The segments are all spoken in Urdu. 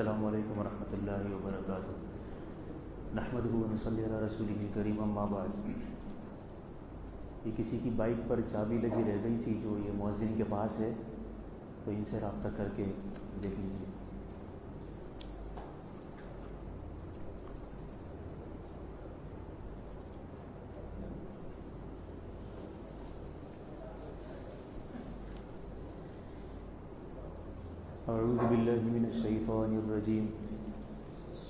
السلام علیکم ورحمۃ اللہ وبرکاتہ۔ نحمدہ و نصلی علی رسولہ الکریم، اما بعد۔ یہ کسی کی بائک پر چابی لگی رہ گئی تھی جو یہ مؤذن کے پاس ہے، تو ان سے رابطہ کر کے دیکھ لیجیے۔ اعوذ باللہ من الشیطان الرجیم،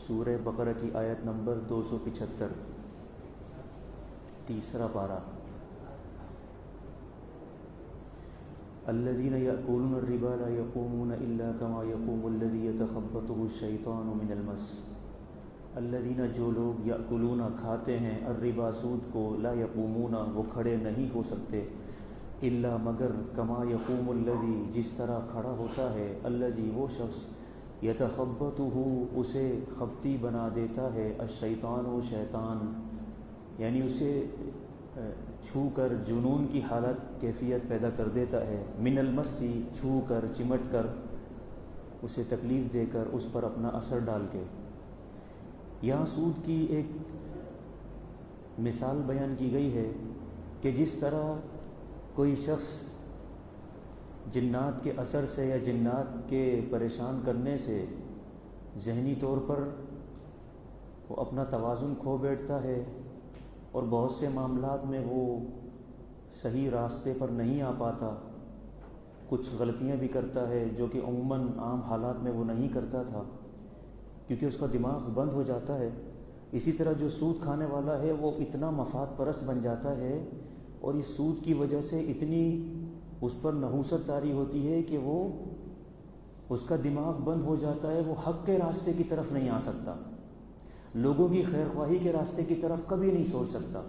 سورہ بقرہ کی آیت نمبر 275، تیسرا پارہ۔ الذین یأکلون الربا لا یقومون الا کما یقوم الذی یتخبطہ الشیطان من المس۔ الذین، جو لوگ، یأکلون، کھاتے ہیں، الربا، سود کو، لا یقومون، وہ کھڑے نہیں ہو سکتے، الا، مگر، کما یقوم الذی، جس طرح کھڑا ہوتا ہے، الذی، وہ شخص، یتخبطہ، اسے خبطی بنا دیتا ہے، الشیطان، و شیطان، یعنی اسے چھو کر جنون کی حالت، کیفیت پیدا کر دیتا ہے، من المسی، چھو کر، چمٹ کر، اسے تکلیف دے کر، اس پر اپنا اثر ڈال کے۔ یہاں سود کی ایک مثال بیان کی گئی ہے کہ جس طرح کوئی شخص جنات کے اثر سے یا جنات کے پریشان کرنے سے ذہنی طور پر وہ اپنا توازن کھو بیٹھتا ہے اور بہت سے معاملات میں وہ صحیح راستے پر نہیں آ پاتا، کچھ غلطیاں بھی کرتا ہے جو کہ عموماً عام حالات میں وہ نہیں کرتا تھا، کیونکہ اس کا دماغ بند ہو جاتا ہے۔ اسی طرح جو سود کھانے والا ہے وہ اتنا مفاد پرست بن جاتا ہے اور اس سود کی وجہ سے اتنی اس پر نحوست طاری ہوتی ہے کہ وہ، اس کا دماغ بند ہو جاتا ہے، وہ حق کے راستے کی طرف نہیں آ سکتا، لوگوں کی خیر خواہی کے راستے کی طرف کبھی نہیں سوچ سکتا،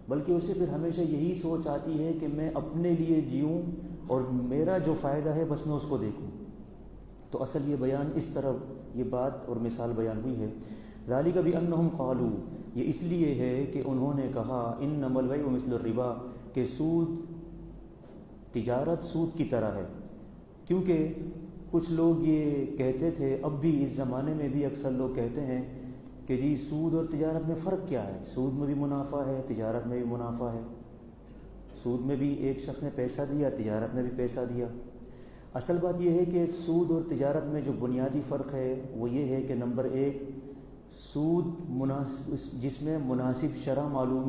بلکہ اسے پھر ہمیشہ یہی سوچ آتی ہے کہ میں اپنے لیے جیوں اور میرا جو فائدہ ہے بس میں اس کو دیکھوں۔ تو اصل یہ بیان اس طرح یہ بات اور مثال بیان ہوئی ہے۔ ذالک بانہم قالوا، یہ اس لیے ہے کہ انہوں نے کہا، انما البیع مثل الربا، کہ سود، تجارت سود کی طرح ہے۔ کیونکہ کچھ لوگ یہ کہتے تھے، اب بھی اس زمانے میں بھی اکثر لوگ کہتے ہیں کہ جی سود اور تجارت میں فرق کیا ہے؟ سود میں بھی منافع ہے، تجارت میں بھی منافع ہے، سود میں بھی ایک شخص نے پیسہ دیا، تجارت میں بھی پیسہ دیا۔ اصل بات یہ ہے کہ سود اور تجارت میں جو بنیادی فرق ہے وہ یہ ہے کہ نمبر ایک، سود جس میں مناسب شرح معلوم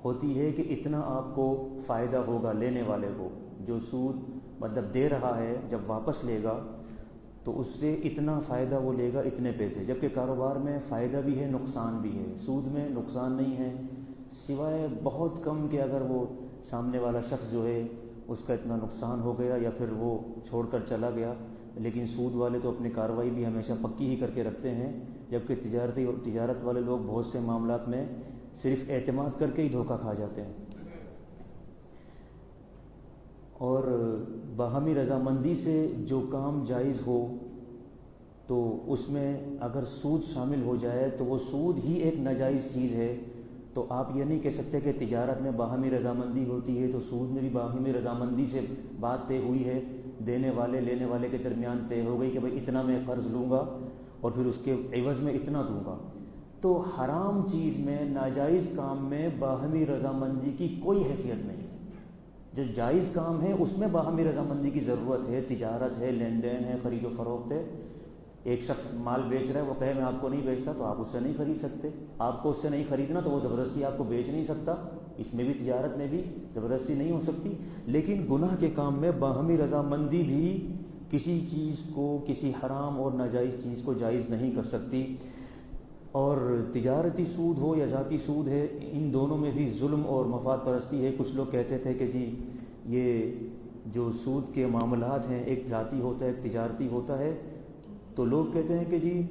ہوتی ہے کہ اتنا آپ کو فائدہ ہوگا لینے والے کو، جو سود مطلب دے رہا ہے جب واپس لے گا تو اس سے اتنا فائدہ وہ لے گا، اتنے پیسے، جبکہ کاروبار میں فائدہ بھی ہے، نقصان بھی ہے۔ سود میں نقصان نہیں ہے سوائے بہت کم کہ اگر وہ سامنے والا شخص جو ہے اس کا اتنا نقصان ہو گیا یا پھر وہ چھوڑ کر چلا گیا، لیکن سود والے تو اپنی کارروائی بھی ہمیشہ پکی ہی کر کے رکھتے ہیں، جبکہ تجارت والے لوگ بہت سے معاملات میں صرف اعتماد کر کے ہی دھوکہ کھا جاتے ہیں۔ اور باہمی رضامندی سے جو کام جائز ہو تو اس میں اگر سود شامل ہو جائے تو وہ سود ہی ایک ناجائز چیز ہے۔ تو آپ یہ نہیں کہہ سکتے کہ تجارت میں باہمی رضامندی ہوتی ہے تو سود میں بھی باہمی رضامندی سے بات طے ہوئی ہے، دینے والے لینے والے کے درمیان طے ہو گئی کہ بھئی اتنا میں قرض لوں گا اور پھر اس کے عوض میں اتنا دوں گا۔ تو حرام چیز میں، ناجائز کام میں باہمی رضامندی کی کوئی حیثیت نہیں ہے۔ جو جائز کام ہے اس میں باہمی رضامندی کی ضرورت ہے، تجارت ہے، لین دین ہے، خرید و فروخت ہے۔ ایک شخص مال بیچ رہا ہے، وہ کہے میں آپ کو نہیں بیچتا تو آپ اس سے نہیں خرید سکتے، آپ کو اس سے نہیں خریدنا تو وہ زبردستی آپ کو بیچ نہیں سکتا، اس میں بھی تجارت میں بھی زبردستی نہیں ہو سکتی۔ لیکن گناہ کے کام میں باہمی رضامندی بھی کسی چیز کو، کسی حرام اور ناجائز چیز کو جائز نہیں کر سکتی۔ اور تجارتی سود ہو یا ذاتی سود ہے، ان دونوں میں بھی ظلم اور مفاد پرستی ہے۔ کچھ لوگ کہتے تھے کہ جی یہ جو سود کے معاملات ہیں، ایک ذاتی ہوتا ہے، ایک تجارتی ہوتا ہے، تو لوگ کہتے ہیں کہ جی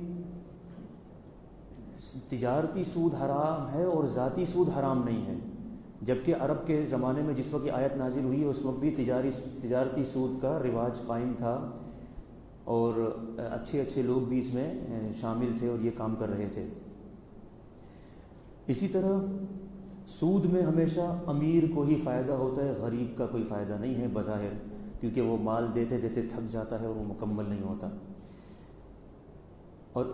تجارتی سود حرام ہے اور ذاتی سود حرام نہیں ہے، جبکہ عرب کے زمانے میں جس وقت یہ آیت نازل ہوئی اس وقت بھی تجارتی سود کا رواج قائم تھا اور اچھے اچھے لوگ بھی اس میں شامل تھے اور یہ کام کر رہے تھے۔ اسی طرح سود میں ہمیشہ امیر کو ہی فائدہ ہوتا ہے، غریب کا کوئی فائدہ نہیں ہے بظاہر، کیونکہ وہ مال دیتے دیتے تھک جاتا ہے اور وہ مکمل نہیں ہوتا۔ اور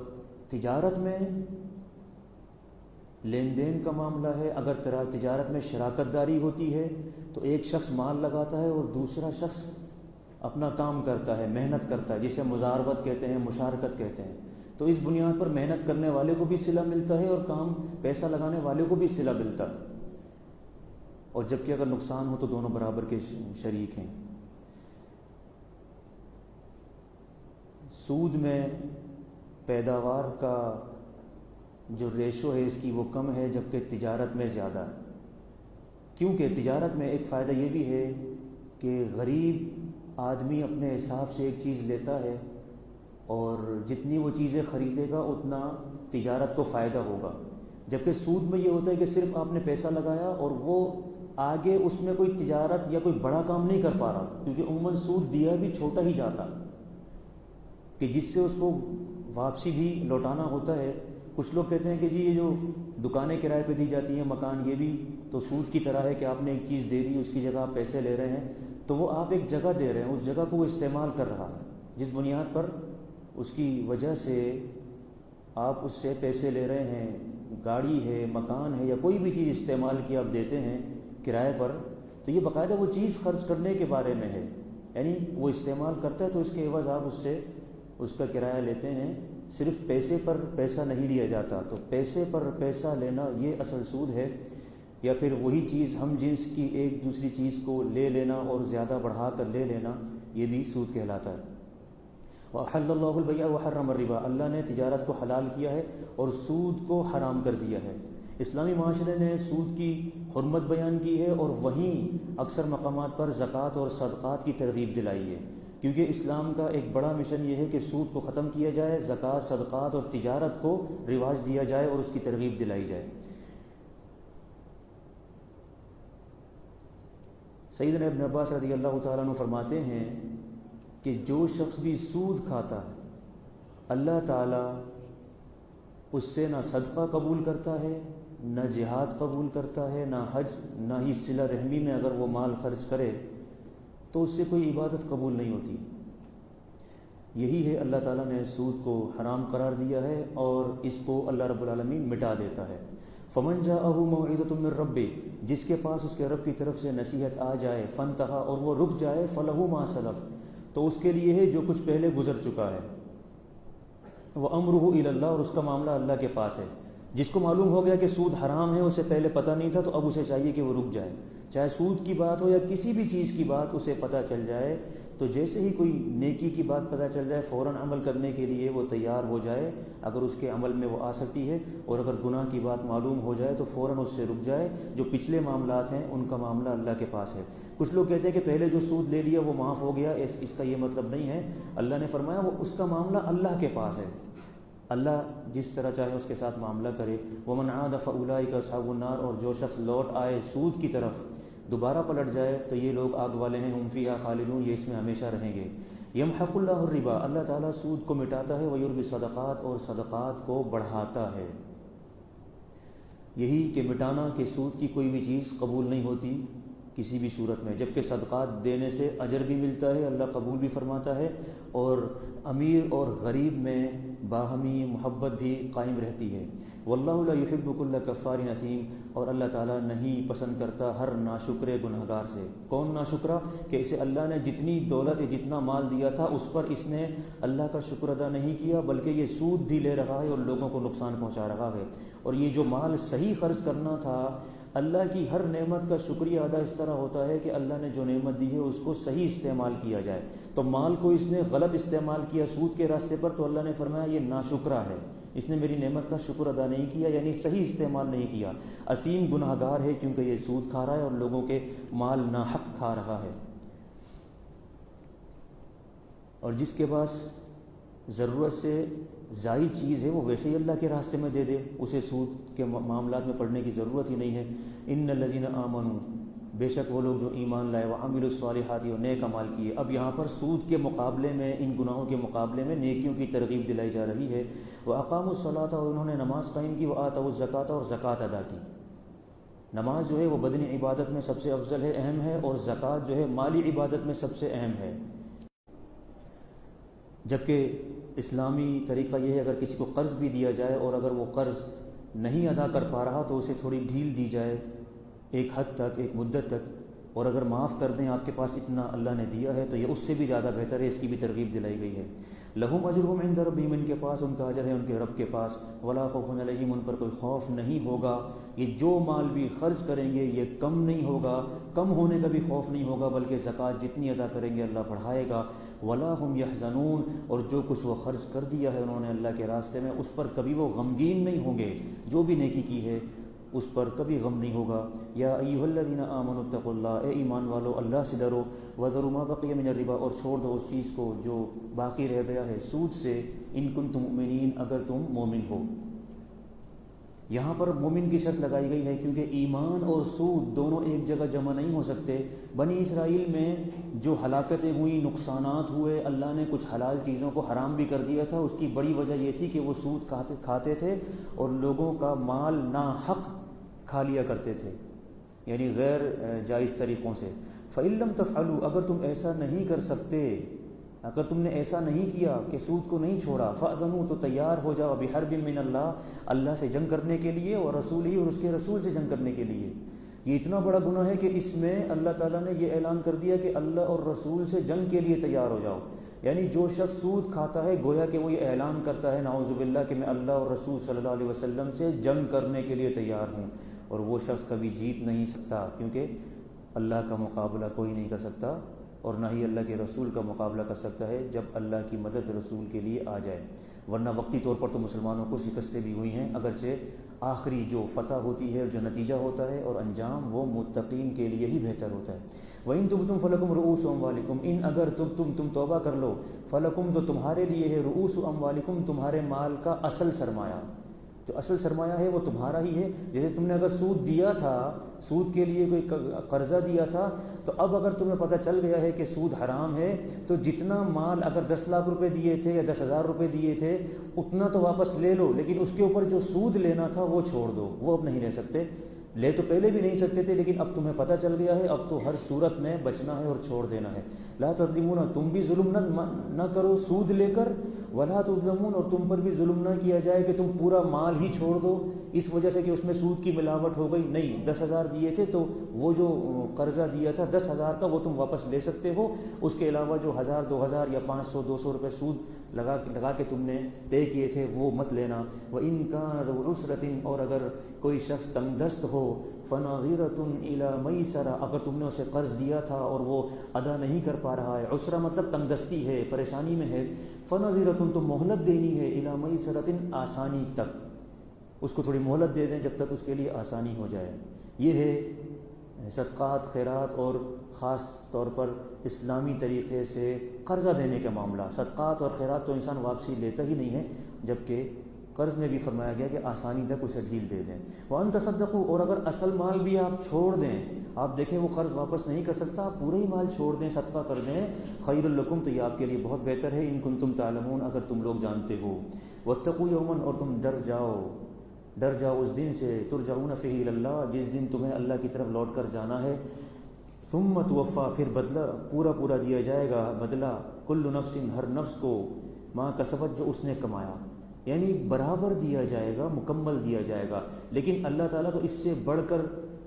تجارت میں لین دین کا معاملہ ہے، اگر تجارت میں شراکت داری ہوتی ہے تو ایک شخص مال لگاتا ہے اور دوسرا شخص اپنا کام کرتا ہے، محنت کرتا ہے، جسے مزاربت کہتے ہیں، مشارکت کہتے ہیں۔ تو اس بنیاد پر محنت کرنے والے کو بھی صلہ ملتا ہے اور کام پیسہ لگانے والے کو بھی صلہ ملتا ہے، اور جبکہ اگر نقصان ہو تو دونوں برابر کے شریک ہیں۔ سود میں پیداوار کا جو ریشو ہے اس کی وہ کم ہے، جبکہ تجارت میں زیادہ ہے، کیونکہ تجارت میں ایک فائدہ یہ بھی ہے کہ غریب آدمی اپنے حساب سے ایک چیز لیتا ہے اور جتنی وہ چیزیں خریدے گا اتنا تجارت کو فائدہ ہوگا، جبکہ سود میں یہ ہوتا ہے کہ صرف آپ نے پیسہ لگایا اور وہ آگے اس میں کوئی تجارت یا کوئی بڑا کام نہیں کر پا رہا، کیونکہ عموماً سود دیا بھی چھوٹا ہی جاتا کہ جس سے اس کو واپسی بھی لوٹانا ہوتا ہے۔ کچھ لوگ کہتے ہیں کہ جی یہ جو دکانیں کرائے پہ دی جاتی ہیں، مکان، یہ بھی تو سود کی طرح ہے کہ آپ نے ایک چیز دے دی، اس کی جگہ آپ پیسے لے رہے ہیں، تو وہ آپ ایک جگہ دے رہے ہیں، اس جگہ کو وہ استعمال کر رہا ہے، جس بنیاد پر اس کی وجہ سے آپ اس سے پیسے لے رہے ہیں، گاڑی ہے، مکان ہے، یا کوئی بھی چیز استعمال کی آپ دیتے ہیں کرائے پر، تو یہ باقاعدہ وہ چیز خرچ کرنے کے بارے میں ہے، یعنی وہ استعمال کرتا ہے تو اس کے عوض آپ اس سے اس کا کرایہ لیتے ہیں، صرف پیسے پر پیسہ نہیں لیا جاتا۔ تو پیسے پر پیسہ لینا یہ اصل سود ہے، یا پھر وہی چیز ہم جنس کی ایک دوسری چیز کو لے لینا اور زیادہ بڑھا کر لے لینا، یہ بھی سود کہلاتا ہے۔ وَأَحَلَّ اللَّهُ الْبَيْعَ وَحَرَّمَ الرِّبَا، اللہ نے تجارت کو حلال کیا ہے اور سود کو حرام کر دیا ہے۔ اسلامی معاشرے نے سود کی حرمت بیان کی ہے اور وہیں اکثر مقامات پر زکوٰۃ اور صدقات کی ترغیب دلائی ہے، کیونکہ اسلام کا ایک بڑا مشن یہ ہے کہ سود کو ختم کیا جائے، زکوٰۃ، صدقات اور تجارت کو رواج دیا جائے اور اس کی ترغیب دلائی جائے۔ سیدنا ابن عباس رضی اللہ تعالیٰ عنہ فرماتے ہیں کہ جو شخص بھی سود کھاتا ہے اللہ تعالیٰ اس سے نہ صدقہ قبول کرتا ہے، نہ جہاد قبول کرتا ہے، نہ حج، نہ ہی صلہ رحمی میں اگر وہ مال خرچ کرے تو اس سے کوئی عبادت قبول نہیں ہوتی۔ یہی ہے اللہ تعالیٰ نے سود کو حرام قرار دیا ہے اور اس کو اللہ رب العالمین مٹا دیتا ہے۔ فمن جاءہ موعظۃ من ربہ، جس کے پاس اس کے رب کی طرف سے نصیحت آ جائے، فانتہی، اور وہ رک جائے، فلہ ما سلف، تو اس کے لیے ہے جو کچھ پہلے گزر چکا ہے، وامرہ الی اللہ، اور اس کا معاملہ اللہ کے پاس ہے۔ جس کو معلوم ہو گیا کہ سود حرام ہے، اسے پہلے پتہ نہیں تھا، تو اب اسے چاہیے کہ وہ رک جائے، چاہے سود کی بات ہو یا کسی بھی چیز کی بات اسے پتہ چل جائے تو جیسے ہی کوئی نیکی کی بات پتہ چل جائے فوراً عمل کرنے کے لیے وہ تیار ہو جائے، اگر اس کے عمل میں وہ آ سکتی ہے، اور اگر گناہ کی بات معلوم ہو جائے تو فوراً اس سے رک جائے۔ جو پچھلے معاملات ہیں ان کا معاملہ اللہ کے پاس ہے۔ کچھ لوگ کہتے ہیں کہ پہلے جو سود لے لیا وہ معاف ہو گیا، اس کا یہ مطلب نہیں ہے۔ اللہ نے فرمایا وہ اس کا معاملہ اللہ کے پاس ہے، اللہ جس طرح چاہے اس کے ساتھ معاملہ کرے۔ وَمَنْ عَادَ فَأُولَٰئِكَ أَصْحَابُ النَّارِ، اور جو شخص لوٹ آئے سود کی طرف، دوبارہ پلٹ جائے تو یہ لوگ آگ والے ہیں، ہم فیہا خالدون، یہ اس میں ہمیشہ رہیں گے۔ یمحق اللہ الربا، اللہ تعالیٰ سود کو مٹاتا ہے، ویربی الصدقات، اور صدقات کو بڑھاتا ہے۔ یہی کہ مٹانا کہ سود کی کوئی بھی چیز قبول نہیں ہوتی کسی بھی صورت میں، جبکہ صدقات دینے سے اجر بھی ملتا ہے، اللہ قبول بھی فرماتا ہے، اور امیر اور غریب میں باہمی محبت بھی قائم رہتی ہے۔ واللہ لا یحب کل کفار اثیم، اور اللہ تعالیٰ نہیں پسند کرتا ہر ناشکر گنہگار سے۔ کون ناشکرا؟ کہ اسے اللہ نے جتنی دولت، جتنا مال دیا تھا اس پر اس نے اللہ کا شکر ادا نہیں کیا، بلکہ یہ سود بھی لے رہا ہے اور لوگوں کو نقصان پہنچا رہا ہے۔ اور یہ جو مال صحیح خرچ کرنا تھا، اللہ کی ہر نعمت کا شکریہ ادا اس طرح ہوتا ہے کہ اللہ نے جو نعمت دی ہے اس کو صحیح استعمال کیا جائے۔ تو مال کو اس نے غلط استعمال کیا سود کے راستے پر، تو اللہ نے فرمایا یہ ناشکرا ہے، اس نے میری نعمت کا شکر ادا نہیں کیا، یعنی صحیح استعمال نہیں کیا۔ اثیم گناہ گار ہے کیونکہ یہ سود کھا رہا ہے اور لوگوں کے مال ناحق کھا رہا ہے۔ اور جس کے پاس ضرورت سے زائد چیز ہے وہ ویسے ہی اللہ کے راستے میں دے دے، اسے سود کے معاملات میں پڑھنے کی ضرورت ہی نہیں ہے۔ ان الذین آمنوا، بے شک وہ لوگ جو ایمان لائے، وعملوا الصالحات، اور نیک اعمال کیے۔ اب یہاں پر سود کے مقابلے میں، ان گناہوں کے مقابلے میں نیکیوں کی ترغیب دلائی جا رہی ہے۔ واقاموا الصلاۃ، اور انہوں نے نماز قائم کی، وآتوا الزکوٰۃ، اور زکوٰۃ ادا کی۔ نماز جو ہے وہ بدنی عبادت میں سب سے افضل ہے، اہم ہے، اور زکوٰۃ جو ہے مالی عبادت میں سب سے اہم ہے۔ جبکہ اسلامی طریقہ یہ ہے اگر کسی کو قرض بھی دیا جائے اور اگر وہ قرض نہیں ادا کر پا رہا تو اسے تھوڑی ڈھیل دی جائے ایک حد تک، ایک مدت تک، اور اگر معاف کر دیں آپ کے پاس اتنا اللہ نے دیا ہے تو یہ اس سے بھی زیادہ بہتر ہے، اس کی بھی ترغیب دلائی گئی ہے۔ لہم اجرہم عند ربہم، ان کے پاس ان کا اجر ہے ان کے رب کے پاس، ولا خوف علیہم، ان پر کوئی خوف نہیں ہوگا۔ یہ جو مال بھی خرچ کریں گے یہ کم نہیں ہوگا، کم ہونے کا بھی خوف نہیں ہوگا، بلکہ زکوٰۃ جتنی ادا کریں گے اللہ بڑھائے گا۔ ولا ہم یحزنون، اور جو کچھ وہ خرچ کر دیا ہے انہوں نے اللہ کے راستے میں اس پر کبھی وہ غمگین نہیں ہوں گے، جو بھی نیکی کی ہے اس پر کبھی غم نہیں ہوگا۔ یا ایھا الذین آمنوا اتقوا اللہ، اے ایمان والو اللہ سے ڈرو، وذروا ما بقی من الربا، اور چھوڑ دو اس چیز کو جو باقی رہ گیا ہے سود سے، ان کنتم مؤمنین، اگر تم مومن ہو۔ یہاں پر مومن کی شرط لگائی گئی ہے کیونکہ ایمان اور سود دونوں ایک جگہ جمع نہیں ہو سکتے۔ بنی اسرائیل میں جو ہلاکتیں ہوئیں، نقصانات ہوئے، اللہ نے کچھ حلال چیزوں کو حرام بھی کر دیا تھا، اس کی بڑی وجہ یہ تھی کہ وہ سود کھاتے تھے اور لوگوں کا مال ناحق کھا لیا کرتے تھے، یعنی غیر جائز طریقوں سے۔ فَإِن لَّمْ تَفْعَلُوا، اگر تم ایسا نہیں کر سکتے، اگر تم نے ایسا نہیں کیا کہ سود کو نہیں چھوڑا، فَأْذَنُوا، تو تیار ہو جاؤ، بِحَرْبٍ مِّنَ اللَّهِ، اللہ سے جنگ کرنے کے لیے، اور رسولہ، اور اس کے رسول سے جنگ کرنے کے لیے۔ یہ اتنا بڑا گناہ ہے کہ اس میں اللہ تعالیٰ نے یہ اعلان کر دیا کہ اللہ اور رسول سے جنگ کے لیے تیار ہو جاؤ۔ یعنی جو شخص سود کھاتا ہے گویا کہ وہ یہ اعلان کرتا ہے نعوذ باللہ کہ میں اللہ اور رسول صلی اللہ علیہ وسلم سے جنگ کرنے کے لیے تیار ہوں، اور وہ شخص کبھی جیت نہیں سکتا، کیونکہ اللہ کا مقابلہ کوئی نہیں کر سکتا، اور نہ ہی اللہ کے رسول کا مقابلہ کر سکتا ہے جب اللہ کی مدد رسول کے لیے آ جائے۔ ورنہ وقتی طور پر تو مسلمانوں کو شکستیں بھی ہوئی ہیں، اگرچہ آخری جو فتح ہوتی ہے اور جو نتیجہ ہوتا ہے اور انجام وہ متقین کے لیے ہی بہتر ہوتا ہے۔ وَإِن تُبْتُمْ فَلَكُمْ رُؤُوسُ أَمْوَالِكُمْ، ان اگر تم توبہ کر لو، فَلَكُمْ، تو تمہارے لیے ہے، رؤوس اموالکم، تمہارے مال کا اصل سرمایہ، جو اصل سرمایہ ہے وہ تمہارا ہی ہے۔ جیسے تم نے اگر سود دیا تھا، سود کے لیے کوئی قرضہ دیا تھا، تو اب اگر تمہیں پتہ چل گیا ہے کہ سود حرام ہے تو جتنا مال اگر 10 لاکھ روپے دیے تھے یا 10,000 روپے دیے تھے اتنا تو واپس لے لو، لیکن اس کے اوپر جو سود لینا تھا وہ چھوڑ دو، وہ اب نہیں لے سکتے۔ لے تو پہلے بھی نہیں سکتے تھے، لیکن اب تمہیں پتہ چل گیا ہے، اب تو ہر صورت میں بچنا ہے اور چھوڑ دینا ہے۔ لا تظلمون، تم بھی ظلم نہ کرو سود لے کر، ولا تظلمون، اور تم پر بھی ظلم نہ کیا جائے کہ تم پورا مال ہی چھوڑ دو اس وجہ سے کہ اس میں سود کی ملاوٹ ہو گئی۔ نہیں، 10,000 دیے تھے تو وہ جو قرضہ دیا تھا 10,000 کا وہ تم واپس لے سکتے ہو، اس کے علاوہ جو 1,000 2,000 یا 500 200 روپے سود لگا کے تم نے طے کیے تھے وہ مت لینا۔ وَإِن كَانَ ذُو عُسْرَةٍ، اور اگر کوئی شخص تنگ دست ہو، فَنَظِرَةٌ إِلَىٰ مَيْسَرَةٍ، اگر تم نے اسے قرض دیا تھا اور وہ ادا نہیں کر پا رہا ہے، عسرہ مطلب تنگ دستی ہے، پریشانی میں ہے، فَنَظِرَةٌ، تو مہلت دینی ہے، إِلَىٰ مَيْسَرَةٍ، آسانی تک، اس کو تھوڑی مہلت دے دیں جب تک اس کے لیے آسانی ہو جائے۔ یہ ہے صدقات، خیرات اور خاص طور پر اسلامی طریقے سے قرضہ دینے کا معاملہ۔ صدقات اور خیرات تو انسان واپسی لیتا ہی نہیں ہے، جبکہ قرض میں بھی فرمایا گیا کہ آسانی تک اسے ڈھیل دے دیں۔ وَأَن تَصَدَّقُوا، اور اگر اصل مال بھی آپ چھوڑ دیں، آپ دیکھیں وہ قرض واپس نہیں کر سکتا، آپ پورا ہی مال چھوڑ دیں، صدقہ کر دیں، خیر لکم، تو یہ آپ کے لیے بہت بہتر ہے، ان کنتم تعلمون، اگر تم لوگ جانتے ہو۔ وَاتَّقُوا يَوْمًا، اور تم ڈر جاؤ اس دن سے، ترجعون فیہ الی اللہ، جس دن تمہیں اللہ کی طرف لوٹ کر جانا ہے، ثم توفیٰ، پھر بدلہ پورا دیا جائے گا، بدلہ، کل نفس، ہر نفس کو، ما کسبت، جو اس نے کمایا، یعنی برابر دیا جائے گا، مکمل دیا جائے گا۔ لیکن اللہ تعالیٰ تو اس سے بڑھ کر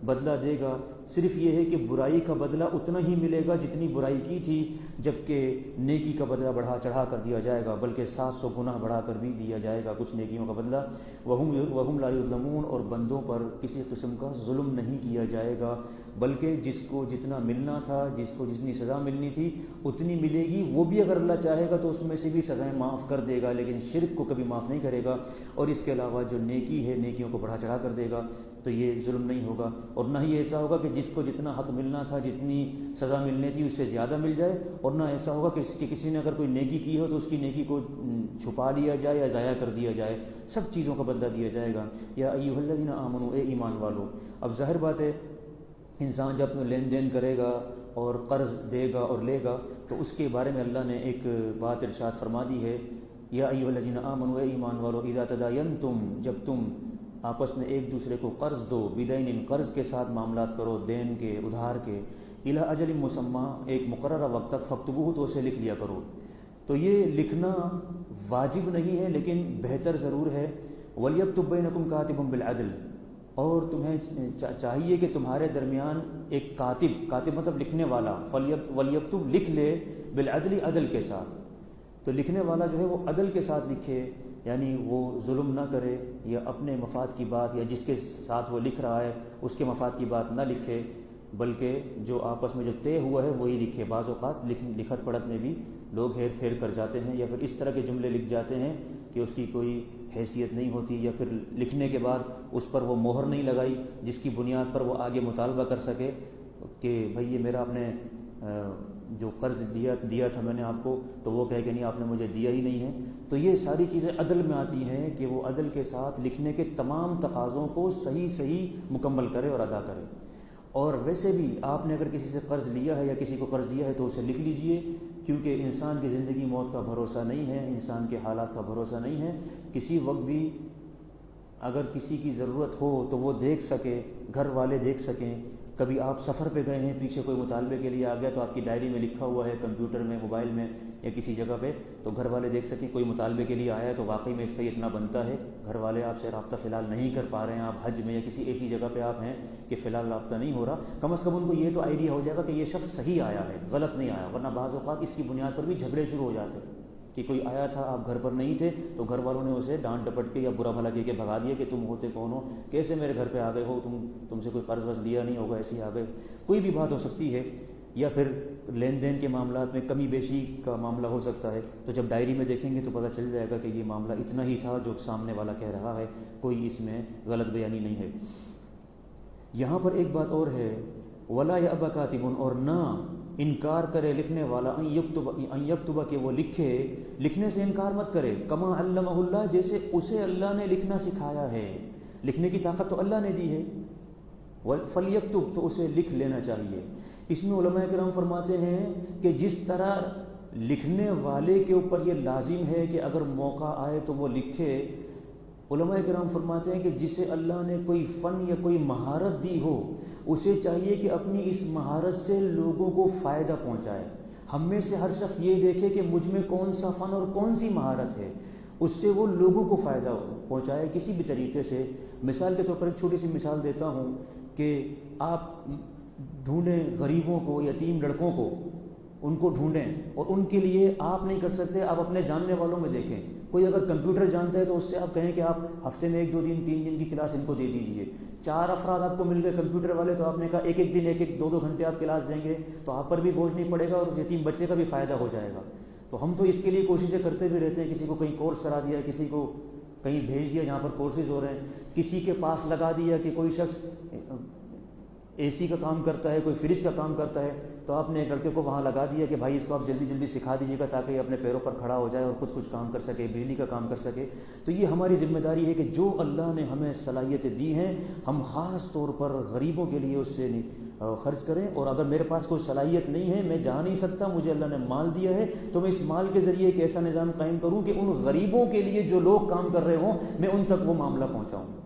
بدلہ دے گا، صرف یہ ہے کہ برائی کا بدلہ اتنا ہی ملے گا جتنی برائی کی تھی، جبکہ نیکی کا بدلہ بڑھا چڑھا کر دیا جائے گا، بلکہ 700 گنا بڑھا کر بھی دیا جائے گا کچھ نیکیوں کا بدلہ۔ وہم لا یظلمون، اور بندوں پر کسی قسم کا ظلم نہیں کیا جائے گا، بلکہ جس کو جتنا ملنا تھا، جس کو جتنی سزا ملنی تھی اتنی ملے گی، وہ بھی اگر اللہ چاہے گا تو اس میں سے بھی سزائیں معاف کر دے گا، لیکن شرک کو کبھی معاف نہیں کرے گا، اور اس کے علاوہ جو نیکی ہے نیکیوں کو بڑھا چڑھا کر دے گا، تو یہ ظلم نہیں ہوگا، اور نہ ہی ایسا ہوگا کہ جس کو جتنا حق ملنا تھا، جتنی سزا ملنی تھی اس سے زیادہ مل جائے، اور نہ ایسا ہوگا کہ کسی نے اگر کوئی نیکی کی ہو تو اس کی نیکی کو چھپا لیا جائے یا ضائع کر دیا جائے، سب چیزوں کا بدلہ دیا جائے گا۔ یا ایھا الذین آمنوا، اے ایمان والو۔ اب ظاہر بات ہے انسان جب لین دین کرے گا اور قرض دے گا اور لے گا تو اس کے بارے میں اللہ نے ایک بات ارشاد فرما دی ہے، یا ایھا الذین آمنوا، اے ایمان والو، اذا تداینتم، جب تم آپس میں ایک دوسرے کو قرض دو، بدین، قرض کے ساتھ معاملات کرو، دین کے، ادھار کے، الی اجل مسمی، ایک مقررہ وقت تک، فاکتبوہ، تو اسے لکھ لیا کرو۔ تو یہ لکھنا واجب نہیں ہے لیکن بہتر ضرور ہے. وَلْيَكْتُبْ بَيْنَكُمْ كَاتِبٌ بِالْعَدْلِ، اور تمہیں چاہیے کہ تمہارے درمیان ایک کاتب مطلب لکھنے والا، وَلْيَكْتُبْ لکھ لے، بِالْعَدْلِ عدل کے ساتھ. تو لکھنے والا جو ہے وہ عدل کے ساتھ لکھے، یعنی وہ ظلم نہ کرے یا اپنے مفاد کی بات یا جس کے ساتھ وہ لکھ رہا ہے اس کے مفاد کی بات نہ لکھے، بلکہ جو آپس میں جو طے ہوا ہے وہی لکھے. بعض اوقات لکھت پڑھت میں بھی لوگ ہیر پھیر کر جاتے ہیں یا پھر اس طرح کے جملے لکھ جاتے ہیں کہ اس کی کوئی حیثیت نہیں ہوتی، یا پھر لکھنے کے بعد اس پر وہ مہر نہیں لگائی جس کی بنیاد پر وہ آگے مطالبہ کر سکے کہ بھئی یہ میرا اپنے جو قرض دیا تھا میں نے آپ کو، تو وہ کہے کہ نہیں آپ نے مجھے دیا ہی نہیں ہے. تو یہ ساری چیزیں عدل میں آتی ہیں کہ وہ عدل کے ساتھ لکھنے کے تمام تقاضوں کو صحیح مکمل کرے اور ادا کرے. اور ویسے بھی آپ نے اگر کسی سے قرض لیا ہے یا کسی کو قرض دیا ہے تو اسے لکھ لیجئے، کیونکہ انسان کی زندگی موت کا بھروسہ نہیں ہے، انسان کے حالات کا بھروسہ نہیں ہے. کسی وقت بھی اگر کسی کی ضرورت ہو تو وہ دیکھ سکے، گھر والے دیکھ سکیں. کبھی آپ سفر پہ گئے ہیں، پیچھے کوئی مطالبے کے لیے آ گیا تو آپ کی ڈائری میں لکھا ہوا ہے، کمپیوٹر میں، موبائل میں یا کسی جگہ پہ، تو گھر والے دیکھ سکیں. کوئی مطالبے کے لیے آیا ہے تو واقعی میں اس کا اتنا بنتا ہے. گھر والے آپ سے رابطہ فی الحال نہیں کر پا رہے ہیں، آپ حج میں یا کسی ایسی جگہ پہ آپ ہیں کہ فی الحال رابطہ نہیں ہو رہا، کم از کم ان کو یہ تو آئیڈیا ہو جائے گا کہ یہ شخص صحیح آیا ہے، غلط نہیں آیا. ورنہ بعض اوقات اس کی بنیاد پر بھی جھگڑے شروع ہو جاتے ہیں کہ کوئی آیا تھا، آپ گھر پر نہیں تھے، تو گھر والوں نے اسے ڈانٹ ڈپٹ کے یا برا بھلا کہہ کے بھگا دیا کہ تم ہوتے کون ہو، کیسے میرے گھر پہ آ گئے ہو، تم سے کوئی قرض ورض لیا نہیں ہوگا، ایسے ہی آ گئے. کوئی بھی بات ہو سکتی ہے، یا پھر لین دین کے معاملات میں کمی بیشی کا معاملہ ہو سکتا ہے. تو جب ڈائری میں دیکھیں گے تو پتہ چل جائے گا کہ یہ معاملہ اتنا ہی تھا جو سامنے والا کہہ رہا ہے، کوئی اس میں غلط بیانی نہیں ہے. یہاں پر ایک بات اور ہے، ولا یأبا کاتب، اور نہ انکار کرے لکھنے والا ان یکتب کہ وہ لکھنے سے انکار مت کرے. کما علمہ اللہ، جیسے اسے اللہ نے لکھنا سکھایا ہے، لکھنے کی طاقت تو اللہ نے دی ہے. فلیکتب، تو اسے لکھ لینا چاہیے. اس میں علماء کرام فرماتے ہیں کہ جس طرح لکھنے والے کے اوپر یہ لازم ہے کہ اگر موقع آئے تو وہ لکھے، علماء کرام فرماتے ہیں کہ جسے اللہ نے کوئی فن یا کوئی مہارت دی ہو اسے چاہیے کہ اپنی اس مہارت سے لوگوں کو فائدہ پہنچائے. ہم میں سے ہر شخص یہ دیکھے کہ مجھ میں کون سا فن اور کون سی مہارت ہے، اس سے وہ لوگوں کو فائدہ پہنچائے کسی بھی طریقے سے. مثال کے طور پر ایک چھوٹی سی مثال دیتا ہوں کہ آپ ڈھونڈیں غریبوں کو، یتیم لڑکوں کو، ان کو ڈھونڈیں، اور ان کے لیے آپ نہیں کر سکتے، آپ اپنے جاننے والوں میں دیکھیں. کوئی اگر کمپیوٹر جانتا ہے تو اس سے آپ کہیں کہ آپ ہفتے میں 1 2 دن 3 دن کی کلاس ان کو دے دیجئے. 4 افراد آپ کو مل گئے کمپیوٹر والے، تو آپ نے کہا ایک دن 2 2 گھنٹے آپ کلاس دیں گے تو آپ پر بھی بوجھ نہیں پڑے گا اور اس یتیم بچے کا بھی فائدہ ہو جائے گا. تو ہم تو اس کے لیے کوششیں کرتے بھی رہتے ہیں، کسی کو کہیں کورس کرا دیا، کسی کو کہیں بھیج دیا جہاں پر کورسز ہو رہے ہیں، کسی کے پاس لگا دیا کہ کوئی شخص اے سی کا کام کرتا ہے، کوئی فریج کا کام کرتا ہے، تو آپ نے ایک لڑکے کو وہاں لگا دیا کہ بھائی اس کو آپ جلدی جلدی سکھا دیجیے گا تاکہ یہ اپنے پیروں پر کھڑا ہو جائے اور خود کچھ کام کر سکے، بجلی کا کام کر سکے. تو یہ ہماری ذمہ داری ہے کہ جو اللہ نے ہمیں صلاحیتیں دی ہیں ہم خاص طور پر غریبوں کے لیے اس سے خرچ کریں. اور اگر میرے پاس کوئی صلاحیت نہیں ہے، میں جا نہیں سکتا، مجھے اللہ نے مال دیا ہے، تو میں اس مال کے ذریعے ایک ایسا نظام قائم کروں کہ ان غریبوں کے لیے جو لوگ کام کر رہے ہوں میں ان تک وہ معاملہ پہنچاؤں.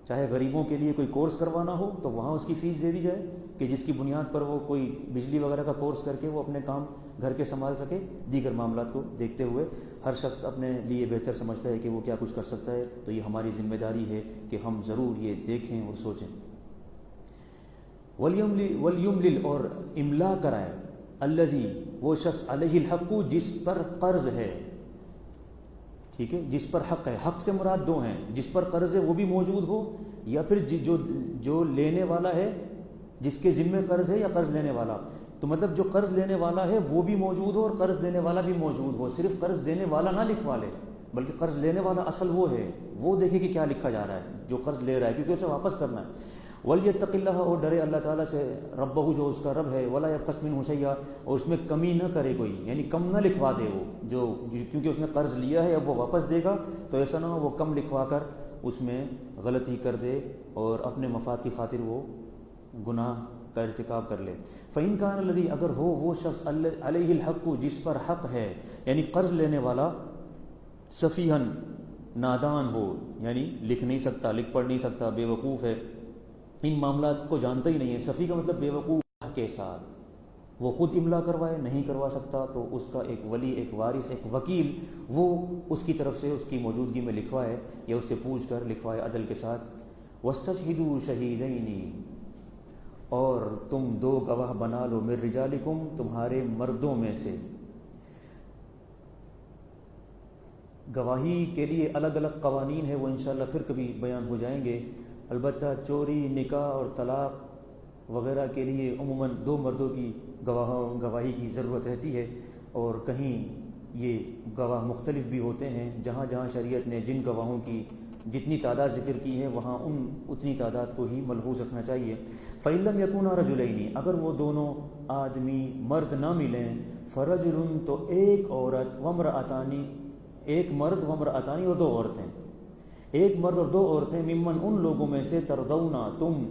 چاہے غریبوں کے لیے کوئی کورس کروانا ہو تو وہاں اس کی فیس دے دی جائے کہ جس کی بنیاد پر وہ کوئی بجلی وغیرہ کا کورس کر کے وہ اپنے کام گھر کے سنبھال سکے. دیگر معاملات کو دیکھتے ہوئے ہر شخص اپنے لیے بہتر سمجھتا ہے کہ وہ کیا کچھ کر سکتا ہے. تو یہ ہماری ذمہ داری ہے کہ ہم ضرور یہ دیکھیں اور سوچیں. ولیملل، اور املا کرائے، الذی، وہ شخص، علیہ الحق، جس پر قرض ہے. ٹھیک ہے، جس پر حق ہے. حق سے مراد 2 ہیں، جس پر قرض ہے وہ بھی موجود ہو، یا پھر جو لینے والا ہے جس کے ذمہ قرض ہے یا قرض لینے والا. تو مطلب جو قرض لینے والا ہے وہ بھی موجود ہو اور قرض دینے والا بھی موجود ہو. صرف قرض دینے والا نہ لکھوا لے، بلکہ قرض لینے والا اصل وہ ہے، وہ دیکھے کہ کیا لکھا جا رہا ہے جو قرض لے رہا ہے، کیونکہ اسے واپس کرنا ہے. وَلْيَتَّقِ اللَّهَ، اور ڈرے اللہ تعالیٰ سے، ربہ، جو اس کا رب ہے، وَلَا يَبْخَسْ مِنْهُ شَيْئًا، اور اس میں کمی نہ کرے کوئی، یعنی کم نہ لکھوا دے وہ، کیونکہ اس نے قرض لیا ہے اب وہ واپس دے گا، تو ایسا نہ ہو وہ کم لکھوا کر اس میں غلطی کر دے اور اپنے مفاد کی خاطر وہ گناہ کا ارتکاب کر لے. فَإِنْ كَانَ الَّذِي، اگر ہو وہ شخص، علیہ الحق، جس پر حق ہے، یعنی قرض لینے والا، سفیہن، نادان ہو، یعنی لکھ نہیں سکتا، لکھ پڑھ نہیں سکتا، بے وقوف ہے، ان معاملات کو جانتا ہی نہیں ہے. سفی کا مطلب بے وقوف کے ساتھ، وہ خود املا کروائے، نہیں کروا سکتا تو اس کا ایک ولی، ایک وارث، ایک وکیل وہ اس کی طرف سے اس کی موجودگی میں لکھوائے یا اس سے پوچھ کر لکھوائے عدل کے ساتھ۔ وَاسْتَشْهِدُوا شَهِيدَيْنِ، اور تم 2 گواہ بنا لو، مِن رِجَالِكُمْ، تمہارے مردوں میں سے۔ گواہی کے لیے الگ الگ قوانین ہے، وہ انشاءاللہ پھر کبھی بیان ہو جائیں گے۔ البتہ چوری، نکاح اور طلاق وغیرہ کے لیے عموماً 2 مردوں کی گواہی کی ضرورت رہتی ہے، اور کہیں یہ گواہ مختلف بھی ہوتے ہیں۔ جہاں جہاں شریعت نے جن گواہوں کی جتنی تعداد ذکر کی ہے وہاں اتنی تعداد کو ہی ملحوظ رکھنا چاہیے۔ فَإِن لَمْ يَكُونَا رَجُلَيْنِ، اگر وہ دونوں آدمی مرد نہ ملیں، فَرَجُلٌ، تو ایک عورت، وَامْرَأَتَانِ، ایک مرد، وَامْرَأَتَانِ، اور 2 عورتیں، ایک مرد اور 2 عورتیں، ممن، ان لوگوں میں سے، تردونا، تم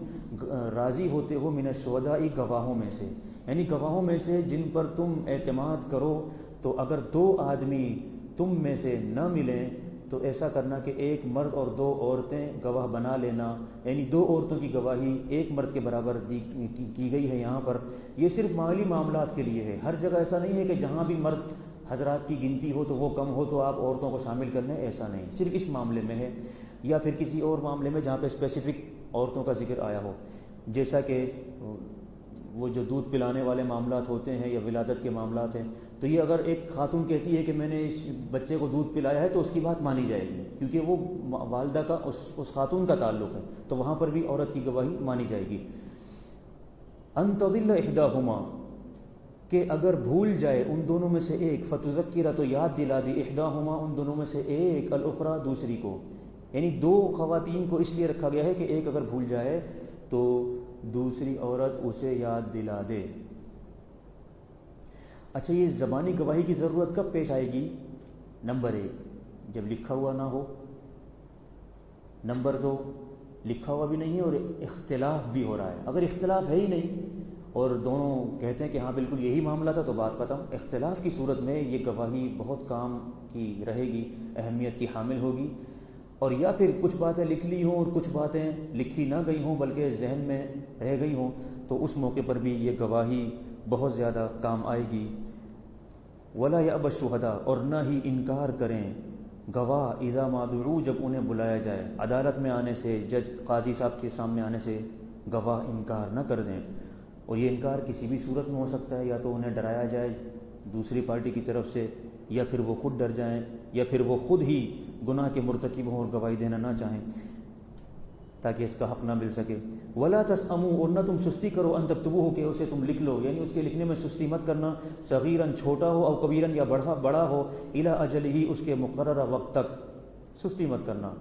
راضی ہوتے ہو، من الشہداء، گواہوں میں سے، یعنی گواہوں میں سے جن پر تم اعتماد کرو۔ تو اگر 2 آدمی تم میں سے نہ ملیں تو ایسا کرنا کہ ایک مرد اور 2 عورتیں گواہ بنا لینا، یعنی 2 عورتوں کی گواہی ایک مرد کے برابر کی گئی ہے یہاں پر۔ یہ صرف مالی معاملات کے لیے ہے، ہر جگہ ایسا نہیں ہے کہ جہاں بھی مرد حضرات کی گنتی ہو تو وہ کم ہو تو آپ عورتوں کو شامل کرنے، ایسا نہیں، صرف اس معاملے میں ہے، یا پھر کسی اور معاملے میں جہاں پہ اسپیسیفک عورتوں کا ذکر آیا ہو، جیسا کہ وہ جو دودھ پلانے والے معاملات ہوتے ہیں یا ولادت کے معاملات ہیں، تو یہ اگر ایک خاتون کہتی ہے کہ میں نے اس بچے کو دودھ پلایا ہے تو اس کی بات مانی جائے گی، کیونکہ وہ والدہ کا اس خاتون کا تعلق ہے، تو وہاں پر بھی عورت کی گواہی مانی جائے گی۔ ان تضل احداہما، کہ اگر بھول جائے ان دونوں میں سے ایک، فتذکرہ، تو یاد دلا دی، احداہما، ان دونوں میں سے ایک، الاخری، دوسری کو، یعنی 2 خواتین کو اس لیے رکھا گیا ہے کہ ایک اگر بھول جائے تو دوسری عورت اسے یاد دلا دے۔ اچھا، یہ زبانی گواہی کی ضرورت کب پیش آئے گی؟ نمبر 1، جب لکھا ہوا نہ ہو، نمبر 2، لکھا ہوا بھی نہیں ہے اور اختلاف بھی ہو رہا ہے۔ اگر اختلاف ہے ہی نہیں اور دونوں کہتے ہیں کہ ہاں بالکل یہی معاملہ تھا تو بات ختم۔ اختلاف کی صورت میں یہ گواہی بہت کام کی رہے گی، اہمیت کی حامل ہوگی، اور یا پھر کچھ باتیں لکھ لی ہوں اور کچھ باتیں لکھی نہ گئی ہوں بلکہ ذہن میں رہ گئی ہوں، تو اس موقع پر بھی یہ گواہی بہت زیادہ کام آئے گی۔ ولا یأبی الشہداء، اور نہ ہی انکار کریں گواہ، اذا ما دعوا، جب انہیں بلایا جائے، عدالت میں آنے سے، جج قاضی صاحب کے سامنے آنے سے گواہ انکار نہ کر دیں۔ اور یہ انکار کسی بھی صورت میں ہو سکتا ہے، یا تو انہیں ڈرایا جائے دوسری پارٹی کی طرف سے، یا پھر وہ خود ڈر جائیں، یا پھر وہ خود ہی گناہ کے مرتکب ہوں اور گواہی دینا نہ چاہیں تاکہ اس کا حق نہ مل سکے۔ ولا تسأموا، اور نہ تم سستی کرو، ان تکتبوہ، کہ اسے تم لکھ لو، یعنی اس کے لکھنے میں سستی مت کرنا، صغیراً، چھوٹا ہو، او کبیراً، یا بڑا ہو، الی اجلہ، اس کے مقررہ وقت تک سستی مت کرنا۔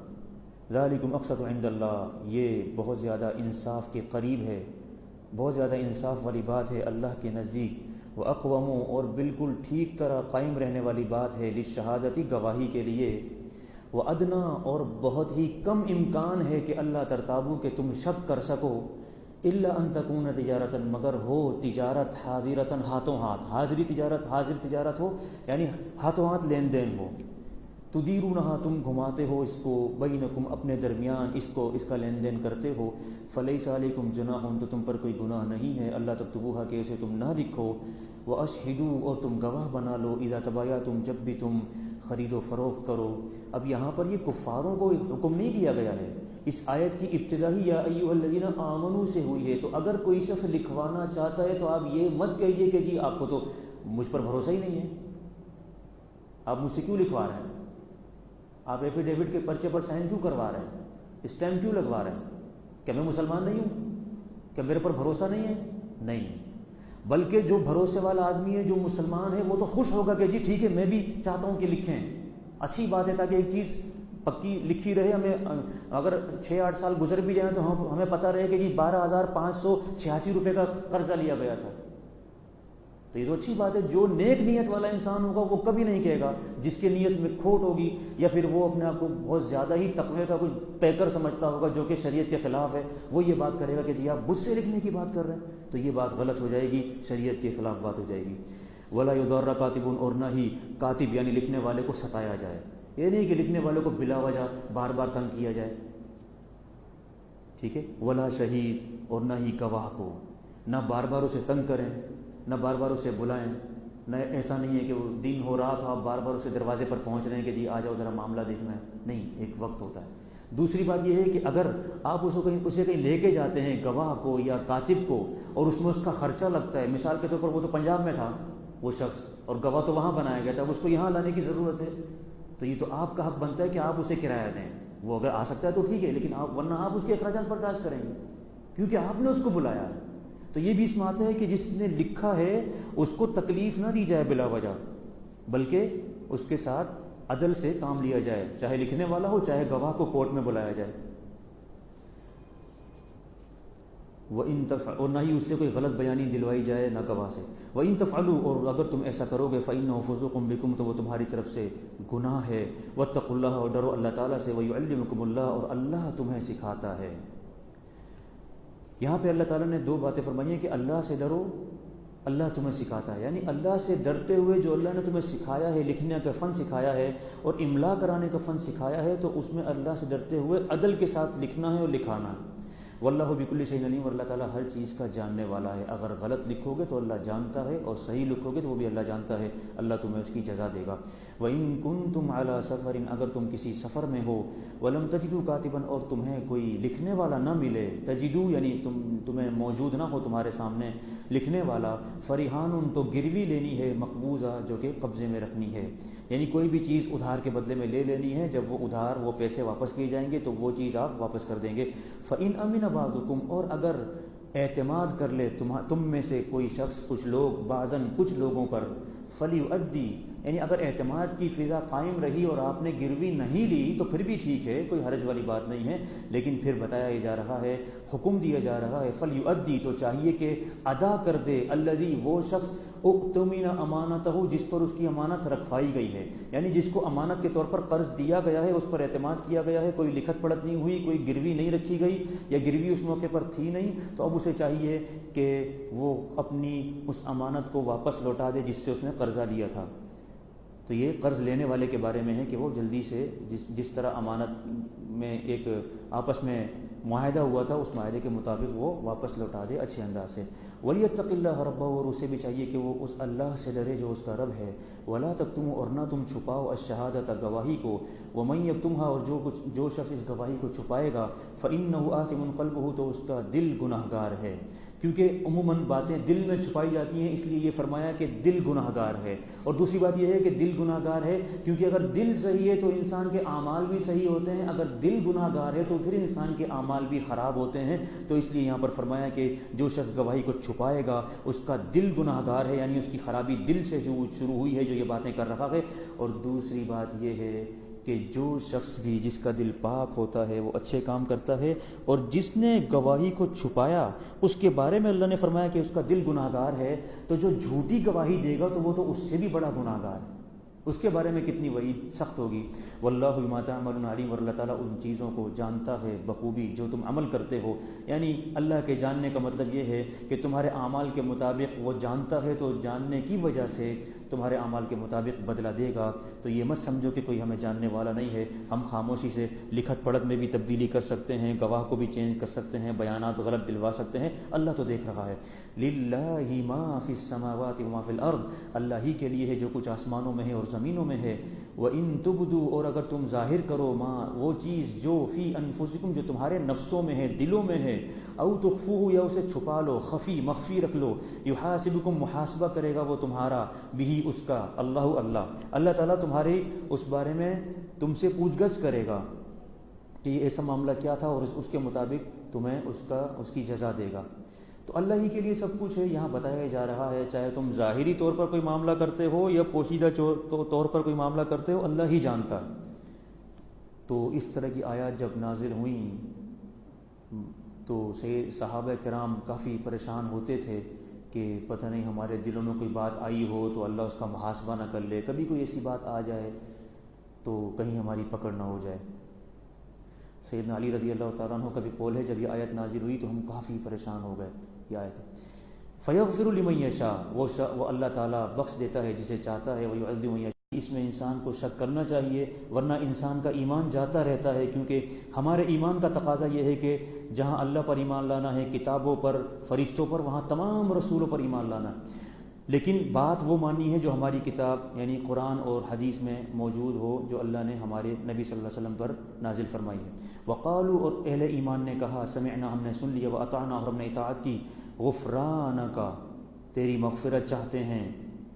ذالکم اقسط عند اللہ، یہ بہت زیادہ انصاف کے قریب ہے، بہت زیادہ انصاف والی بات ہے اللہ کے نزدیک۔ وَأَقْوَمُ، اور بالکل ٹھیک طرح قائم رہنے والی بات ہے، للشہادتی، گواہی کے لیے۔ وَأَدْنَىٰ، اور بہت ہی کم امکان ہے کہ اللہ ترتابو، کہ تم شک کر سکو، إِلَّا أَن تَكُونَ تِجَارَةً، مگر ہو تجارت، حاضرتاً، ہاتھوں ہاتھ، حاضر تجارت ہو، یعنی ہاتھوں ہاتھ لین دین ہو، تدیرونہا، تم گھماتے ہو اس کو، بینکم، اپنے درمیان اس کا لین دین کرتے ہو، فلیس علیکم جناح، تو تم پر کوئی گناہ نہیں ہے، اللہ تکتبوہا، کہ اسے تم نہ لکھو، واشہدوا، اور تم گواہ بنا لو، اذا تبایعتم، جب بھی تم خرید و فروخت کرو۔ اب یہاں پر یہ کفاروں کو حکم نہیں دیا گیا ہے، اس آیت کی ابتدا ہی یا ایھا الذین آمنوا سے ہوئی ہے، تو اگر کوئی شخص لکھوانا چاہتا ہے تو آپ یہ مت کہیے کہ جی آپ کو تو مجھ پر بھروسہ ہی نہیں ہے، آپ مجھ سے کیوں لکھوا رہے ہیں، آپ ایفیڈیوٹ کے پرچے پر سائن کیوں کروا رہے ہیں، اسٹیمپ کیوں لگوا رہے ہیں، کیا میں مسلمان نہیں ہوں، کیا میرے پر بھروسہ نہیں ہے؟ نہیں، بلکہ جو بھروسے والا آدمی ہے، جو مسلمان ہے، وہ تو خوش ہوگا کہ جی ٹھیک ہے، میں بھی چاہتا ہوں کہ لکھیں، اچھی بات ہے، تاکہ ایک چیز پکی لکھی رہے، ہمیں اگر 6-8 سال گزر بھی جائیں تو ہمیں پتہ رہے کہ جی 12,586 روپے کا قرضہ لیا گیا تھا، تو یہ تو اچھی بات ہے۔ جو نیک نیت والا انسان ہوگا وہ کبھی نہیں کہے گا، جس کے نیت میں کھوٹ ہوگی یا پھر وہ اپنے آپ کو بہت زیادہ ہی تقوی کا کوئی پیکر سمجھتا ہوگا جو کہ شریعت کے خلاف ہے، وہ یہ بات کرے گا کہ جی آپ مجھ سے لکھنے کی بات کر رہے ہیں، تو یہ بات غلط ہو جائے گی، شریعت کے خلاف بات ہو جائے گی۔ ولا یضر کاتب، اور نہ ہی کاتب یعنی لکھنے والے کو ستایا جائے، یہ نہیں کہ لکھنے والے کو بلا وجہ بار بار تنگ کیا جائے، ٹھیک ہے۔ ولا شہید، اور نہ ہی گواہ کو، نہ بار بار اسے تنگ کریں، نہ بار بار اسے بلائیں، نہ ایسا نہیں ہے کہ وہ دن ہو رہا تو آپ بار بار اسے دروازے پر پہنچ رہے ہیں کہ جی آ جاؤ ذرا معاملہ دیکھنا ہے، نہیں، ایک وقت ہوتا ہے۔ دوسری بات یہ ہے کہ اگر آپ اسے کہیں لے کے جاتے ہیں گواہ کو یا کاتب کو، اور اس میں اس کا خرچہ لگتا ہے، مثال کے طور پر وہ تو پنجاب میں تھا وہ شخص، اور گواہ تو وہاں بنایا گیا تھا، اب اس کو یہاں لانے کی ضرورت ہے، تو یہ تو آپ کا حق بنتا ہے کہ آپ اسے کرایہ دیں۔ وہ اگر آ سکتا ہے تو ٹھیک ہے، لیکن ورنہ آپ اس کے اخراجات برداشت کریں گے کیونکہ آپ نے اس کو بلایا ہے۔ تو یہ بھی اس میں آتا ہے کہ جس نے لکھا ہے اس کو تکلیف نہ دی جائے بلا وجہ، بلکہ اس کے ساتھ عدل سے کام لیا جائے، چاہے لکھنے والا ہو چاہے گواہ کو کورٹ میں بلایا جائے، اور نہ ہی اس سے کوئی غلط بیانی دلوائی جائے، نہ گواہ سے۔ وَإِن تَفْعَلُوا، اور اگر تم ایسا کرو گے فَإِنَّهُ فُسُوقٌ بِكُمْ، تو وہ تمہاری طرف سے گناہ ہے۔ وَاتَّقُوا اللَّهَ، اور ڈرو اللہ تعالیٰ سے، وَيُعَلِّمُكُمُ اللَّهُ، اور اللہ تمہیں سکھاتا ہے۔ یہاں پہ اللہ تعالیٰ نے دو باتیں فرمائی ہیں کہ اللہ سے ڈرو، اللہ تمہیں سکھاتا ہے، یعنی اللہ سے ڈرتے ہوئے جو اللہ نے تمہیں سکھایا ہے، لکھنے کا فن سکھایا ہے اور املا کرانے کا فن سکھایا ہے، تو اس میں اللہ سے ڈرتے ہوئے عدل کے ساتھ لکھنا ہے اور لکھانا ہے۔ واللہ بکل شیء علیم، اور اللہ تعالیٰ ہر چیز کا جاننے والا ہے۔ اگر غلط لکھو گے تو اللہ جانتا ہے، اور صحیح لکھو گے تو وہ بھی اللہ جانتا ہے، اللہ تمہیں اس کی جزا دے گا۔ وَإِن كُنتُمْ عَلَىٰ سَفَرٍ، اگر تم کسی سفر میں ہو، وَلَمْ تَجِدُوا كَاتِبًا، اور تمہیں کوئی لکھنے والا نہ ملے، تجدو یعنی تمہیں موجود نہ ہو تمہارے سامنے لکھنے والا، فَرِحَانٌ، تو گروی لینی ہے، مقبوضہ جو کہ قبضے میں رکھنی ہے، یعنی کوئی بھی چیز ادھار کے بدلے میں لے لینی ہے، جب وہ ادھار وہ پیسے واپس کیے جائیں گے تو وہ چیز آپ واپس کر دیں گے۔ فَإِنْ أَمِنَ بَعْضُكُمْ، اور اگر اعتماد کر لے تم میں سے کوئی شخص، کچھ لوگ، بعضاً کچھ لوگوں پر، فَلْيُؤَدِّ، یعنی اگر اعتماد کی فضا قائم رہی اور آپ نے گروی نہیں لی تو پھر بھی ٹھیک ہے، کوئی حرج والی بات نہیں ہے، لیکن پھر بتایا ہی جا رہا ہے، حکم دیا جا رہا ہے، فَلْيُؤَدِّ، تو چاہیے کہ ادا کر دے، الذی، وہ شخص، اؤتمن امانتہ، جس پر اس کی امانت رکھوائی گئی ہے، یعنی جس کو امانت کے طور پر قرض دیا گیا ہے، اس پر اعتماد کیا گیا ہے، کوئی لکھت پڑھت نہیں ہوئی، کوئی گروی نہیں رکھی گئی، یا گروی اس موقع پر تھی نہیں، تو اب اسے چاہیے کہ وہ اپنی اس امانت کو واپس لوٹا دے جس سے اس نے قرضہ لیا تھا۔ تو یہ قرض لینے والے کے بارے میں ہے کہ وہ جلدی سے جس طرح امانت میں ایک آپس میں معاہدہ ہوا تھا، اس معاہدے کے مطابق وہ واپس لوٹا دے اچھے انداز سے۔ وَلْيَتَّقِ اللَّهَ رَبَّهُ، اور اسے بھی چاہیے کہ وہ اس اللہ سے ڈرے جو اس کا رب ہے۔ وَلَا تَكْتُمُوا، اور نہ تم چھپاؤ، الشہادۃ، گواہی کو، وَمَن يَكْتُمْهَا، اور جو شخص اس گواہی کو چھپائے گا، فَإِنَّهُ آثِمٌ قَلْبُهُ، تو اس کا دل گناہ گار ہے، کیونکہ عموماً باتیں دل میں چھپائی جاتی ہیں، اس لیے یہ فرمایا کہ دل گناہ گار ہے۔ اور دوسری بات یہ ہے کہ دل گناہ گار ہے کیونکہ اگر دل صحیح ہے تو انسان کے اعمال بھی صحیح ہوتے ہیں، اگر دل گناہ گار ہے تو پھر انسان کے اعمال بھی خراب ہوتے ہیں، تو اس لیے یہاں پر فرمایا کہ جو شخص گواہی کو چھپائے گا اس کا دل گناہ گار ہے، یعنی اس کی خرابی دل سے شروع ہوئی ہے جو یہ باتیں کر رہا ہے۔ اور دوسری بات یہ ہے کہ جو شخص بھی جس کا دل پاک ہوتا ہے وہ اچھے کام کرتا ہے، اور جس نے گواہی کو چھپایا اس کے بارے میں اللہ نے فرمایا کہ اس کا دل گناہ گار ہے، تو جو جھوٹی گواہی دے گا تو وہ تو اس سے بھی بڑا گناہ گار ہے، اس کے بارے میں کتنی وعید سخت ہوگی۔ واللہ بما تعملون علیم، اور اللہ تعالیٰ ان چیزوں کو جانتا ہے بخوبی جو تم عمل کرتے ہو، یعنی اللہ کے جاننے کا مطلب یہ ہے کہ تمہارے اعمال کے مطابق وہ جانتا ہے، تو جاننے کی وجہ سے تمہارے اعمال کے مطابق بدلہ دے گا۔ تو یہ مت سمجھو کہ کوئی ہمیں جاننے والا نہیں ہے، ہم خاموشی سے لکھت پڑھت میں بھی تبدیلی کر سکتے ہیں، گواہ کو بھی چینج کر سکتے ہیں، بیانات غلط دلوا سکتے ہیں، اللہ تو دیکھ رہا ہے۔ للہ ما فی السماوات وما فی الارض، اللہ ہی کے لیے ہے جو کچھ آسمانوں میں ہے اور زمینوں میں ہے۔ وَإِن تُبْدُوا، اور اگر تم ظاہر کرو، ما، وہ چیز، جو فی انفسکم، جو تمہارے نفسوں میں ہے، دلوں میں ہے، او تخفوہ، یا اسے چھپا لو، خفی مخفی رکھ لو، یحاسبکم، محاسبہ کرے گا وہ تمہارا، بھی اس کا، اللہ تعالیٰ تمہارے اس بارے میں تم سے پوچھ گچھ کرے گا کہ یہ ایسا معاملہ کیا تھا، اور اس کے مطابق تمہیں اس کی جزا دے گا۔ تو اللہ ہی کے لیے سب کچھ ہے، یہاں بتایا جا رہا ہے، چاہے تم ظاہری طور پر کوئی معاملہ کرتے ہو یا پوشیدہ طور پر کوئی معاملہ کرتے ہو، اللہ ہی جانتا۔ تو اس طرح کی آیات جب نازل ہوئیں تو صحابہ کرام کافی پریشان ہوتے تھے کہ پتہ نہیں ہمارے دلوں میں کوئی بات آئی ہو تو اللہ اس کا محاسبہ نہ کر لے، کبھی کوئی ایسی بات آ جائے تو کہیں ہماری پکڑ نہ ہو جائے۔ سیدنا علی رضی اللہ تعالیٰ عنہ کا بھی قول ہے، جب یہ آیت نازل ہوئی تو ہم کافی پریشان ہو گئے۔ یہ آیت فَيَغْفِرُ لِمَن يَشَاءُ، وہ اللہ تعالیٰ بخش دیتا ہے جسے چاہتا ہے، وَيُعَذِّبُ مَن يَشَاءُ، اس میں انسان کو شک کرنا چاہیے، ورنہ انسان کا ایمان جاتا رہتا ہے، کیونکہ ہمارے ایمان کا تقاضا یہ ہے کہ جہاں اللہ پر ایمان لانا ہے، کتابوں پر، فرشتوں پر، وہاں تمام رسولوں پر ایمان لانا ہے۔ لیکن بات وہ مانی ہے جو ہماری کتاب یعنی قرآن اور حدیث میں موجود ہو، جو اللہ نے ہمارے نبی صلی اللہ علیہ وسلم پر نازل فرمائی ہے۔ وقالو، اور اہل ایمان نے کہا، سمعنا، ہم نے سن لیا، واطعنا، اور ہم نے اطاعت کی، غفرانک، تیری مغفرت چاہتے ہیں،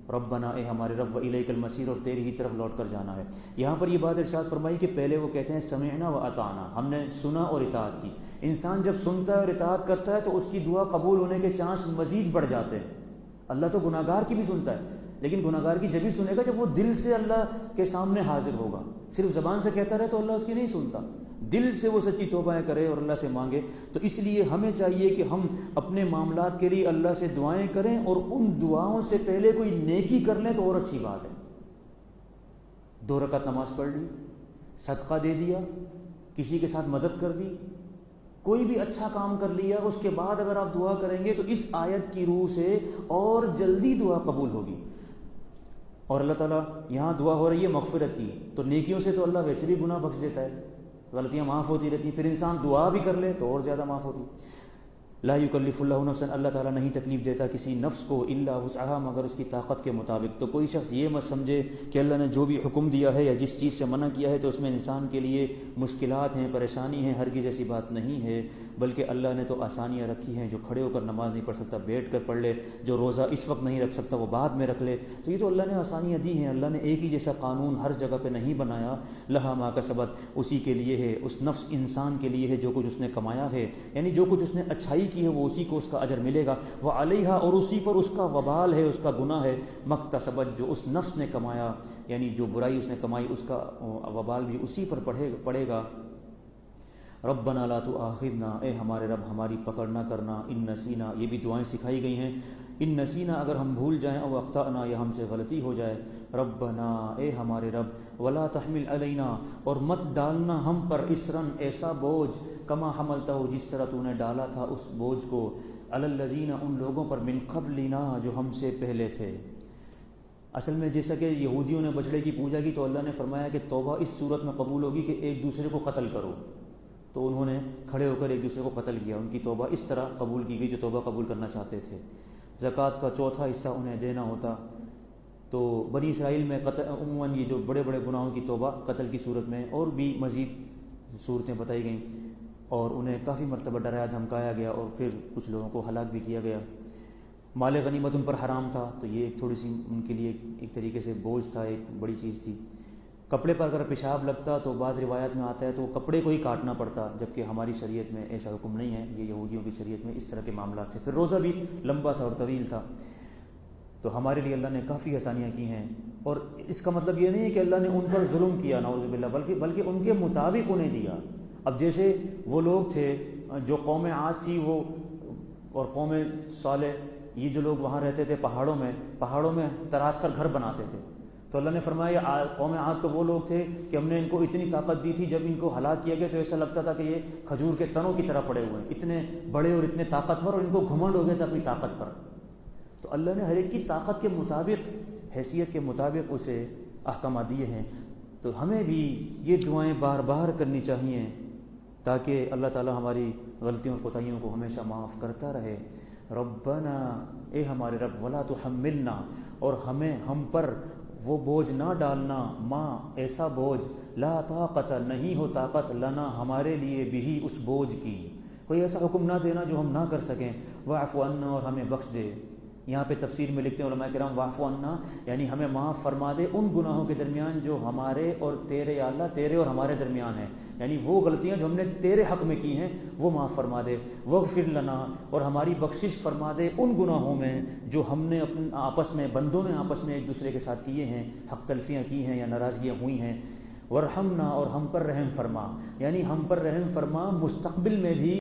ربنا، اے ہمارے رب، والیک المصیر، اور تیری ہی طرف لوٹ کر جانا ہے۔ یہاں پر یہ بات ارشاد فرمائی کہ پہلے وہ کہتے ہیں سمعنا واطعنا، ہم نے سنا اور اطاعت کی۔ انسان جب سنتا ہے اور اطاعت کرتا ہے تو اس کی دعا قبول ہونے کے چانس مزید بڑھ جاتے ہیں۔ اللہ تو گناہ گار کی بھی سنتا ہے، لیکن گناہ گار کی جب بھی سنے گا جب وہ دل سے اللہ کے سامنے حاضر ہوگا۔ صرف زبان سے کہتا رہے تو اللہ اس کی نہیں سنتا، دل سے وہ سچی توبہ کرے اور اللہ سے مانگے۔ تو اس لیے ہمیں چاہیے کہ ہم اپنے معاملات کے لیے اللہ سے دعائیں کریں، اور ان دعاؤں سے پہلے کوئی نیکی کر لیں تو اور اچھی بات ہے۔ 2 رکعت نماز پڑھ لی، صدقہ دے دیا، کسی کے ساتھ مدد کر دی، کوئی بھی اچھا کام کر لیا، اس کے بعد اگر آپ دعا کریں گے تو اس آیت کی روح سے اور جلدی دعا قبول ہوگی۔ اور اللہ تعالیٰ یہاں دعا ہو رہی ہے مغفرت کی، تو نیکیوں سے تو اللہ ویسے بھی گناہ بخش دیتا ہے، غلطیاں معاف ہوتی رہتی ہیں، پھر انسان دعا بھی کر لے تو اور زیادہ معاف ہوتی۔ لا یکلف اللہ نفسا، اللہ تعالیٰ نہیں تکلیف دیتا کسی نفس کو، الا وسعہا، مگر اس کی طاقت کے مطابق۔ تو کوئی شخص یہ مت سمجھے کہ اللہ نے جو بھی حکم دیا ہے یا جس چیز سے منع کیا ہے تو اس میں انسان کے لیے مشکلات ہیں، پریشانی ہیں، ہرگز ایسی بات نہیں ہے، بلکہ اللہ نے تو آسانیاں رکھی ہیں۔ جو کھڑے ہو کر نماز نہیں پڑھ سکتا بیٹھ کر پڑھ لے، جو روزہ اس وقت نہیں رکھ سکتا وہ بعد میں رکھ لے، تو یہ تو اللہ نے آسانیاں دی ہیں۔ اللہ نے ایک ہی جیسا قانون ہر جگہ پہ نہیں بنایا۔ لہا ما کسبت، اسی کے لیے ہے، اس نفس انسان کے لیے ہے جو کچھ اس نے کمایا ہے، یعنی جو کچھ اس نے اچھائی کی ہے وہ اسی کو اس کا اجر ملے گا، وعلیہا، اور اسی پر اس کا وبال ہے، اس کا گناہ ہے، مکتسبت، جو اس نفس نے کمایا، یعنی جو برائی اس نے کمائی اس کا وبال بھی اسی پر پڑے گا۔ ربنا لا تؤاخذنا، اے ہمارے رب ہماری پکڑ نہ کرنا، ان نسینا، یہ بھی دعائیں سکھائی گئی ہیں، ان نسینا، اگر ہم بھول جائیں، او اخطأنا، یا ہم سے غلطی ہو جائے، ربنا، اے ہمارے رب، ولا تحمل علینا، اور مت ڈالنا ہم پر، اسرن، ایسا بوجھ، کما حملتہ، جس طرح تو نے ڈالا تھا اس بوجھ کو، علی الذین، ان لوگوں پر، من قبلنا، جو ہم سے پہلے تھے۔ اصل میں جیسا کہ یہودیوں نے بچڑے کی پوجا کی تو اللہ نے فرمایا کہ توبہ اس صورت میں قبول ہوگی کہ ایک دوسرے کو قتل کرو، تو انہوں نے کھڑے ہو کر ایک دوسرے کو قتل کیا، ان کی توبہ اس طرح قبول کی گئی جو توبہ قبول کرنا چاہتے تھے۔ زکوٰۃ کا چوتھا حصہ انہیں دینا ہوتا، تو بنی اسرائیل میں عموماً یہ جو بڑے بڑے گناہوں کی توبہ قتل کی صورت میں، اور بھی مزید صورتیں بتائی گئیں، اور انہیں کافی مرتبہ ڈرایا دھمکایا گیا، اور پھر کچھ لوگوں کو ہلاک بھی کیا گیا۔ مال غنیمت ان پر حرام تھا، تو یہ ایک تھوڑی سی ان کے لیے ایک طریقے سے بوجھ تھا، ایک بڑی چیز تھی۔ کپڑے پر اگر پیشاب لگتا تو بعض روایات میں آتا ہے تو کپڑے کو ہی کاٹنا پڑتا، جبکہ ہماری شریعت میں ایسا حکم نہیں ہے، یہ یہودیوں کی شریعت میں اس طرح کے معاملات تھے۔ پھر روزہ بھی لمبا تھا اور طویل تھا، تو ہمارے لیے اللہ نے کافی آسانیاں کی ہیں، اور اس کا مطلب یہ نہیں ہے کہ اللہ نے ان پر ظلم کیا، نعوذ باللہ، بلکہ ان کے مطابق انہیں دیا۔ اب جیسے وہ لوگ تھے جو قوم عاد تھی، وہ اور قوم صالح، یہ جو لوگ وہاں رہتے تھے پہاڑوں میں تراش کر گھر بناتے تھے، تو اللہ نے فرمایا قوم عاد تو وہ لوگ تھے کہ ہم نے ان کو اتنی طاقت دی تھی، جب ان کو ہلاک کیا گیا تو ایسا لگتا تھا کہ یہ کھجور کے تنوں کی طرح پڑے ہوئے ہیں، اتنے بڑے اور اتنے طاقتور، اور ان کو گھمنڈ ہو گیا تھا اپنی طاقت پر۔ تو اللہ نے ہر ایک کی طاقت کے مطابق، حیثیت کے مطابق اسے احکامات دیے ہیں۔ تو ہمیں بھی یہ دعائیں بار بار کرنی چاہیے تاکہ اللہ تعالی ہماری غلطیوں اور کوتاہیوں کو ہمیشہ معاف کرتا رہے۔ ربنا، اے ہمارے رب، ولا تحملنا، اور ہم پر وہ بوجھ نہ ڈالنا، ماں، ایسا بوجھ، لا طاقت، نہیں ہو طاقت، لنا، ہمارے لیے، بھی، اس بوجھ کی، کوئی ایسا حکم نہ دینا جو ہم نہ کر سکیں، واعف عنا، اور ہمیں بخش دے۔ یہاں پہ تفسیر میں لکھتے ہیں علماء کرام، واعف عنا یعنی ہمیں معاف فرما دے ان گناہوں کے درمیان جو ہمارے اور تیرے، یا اللہ، تیرے اور ہمارے درمیان ہیں، یعنی وہ غلطیاں جو ہم نے تیرے حق میں کی ہیں وہ معاف فرما دے۔ واغفر لنا، اور ہماری بخشش فرما دے ان گناہوں میں جو ہم نے آپس میں، بندوں نے آپس میں ایک دوسرے کے ساتھ کیے ہیں، حق تلفیاں کی ہیں یا ناراضگیاں ہوئی ہیں۔ ورحمنا، اور ہم پر رحم فرما، یعنی ہم پر رحم فرما مستقبل میں بھی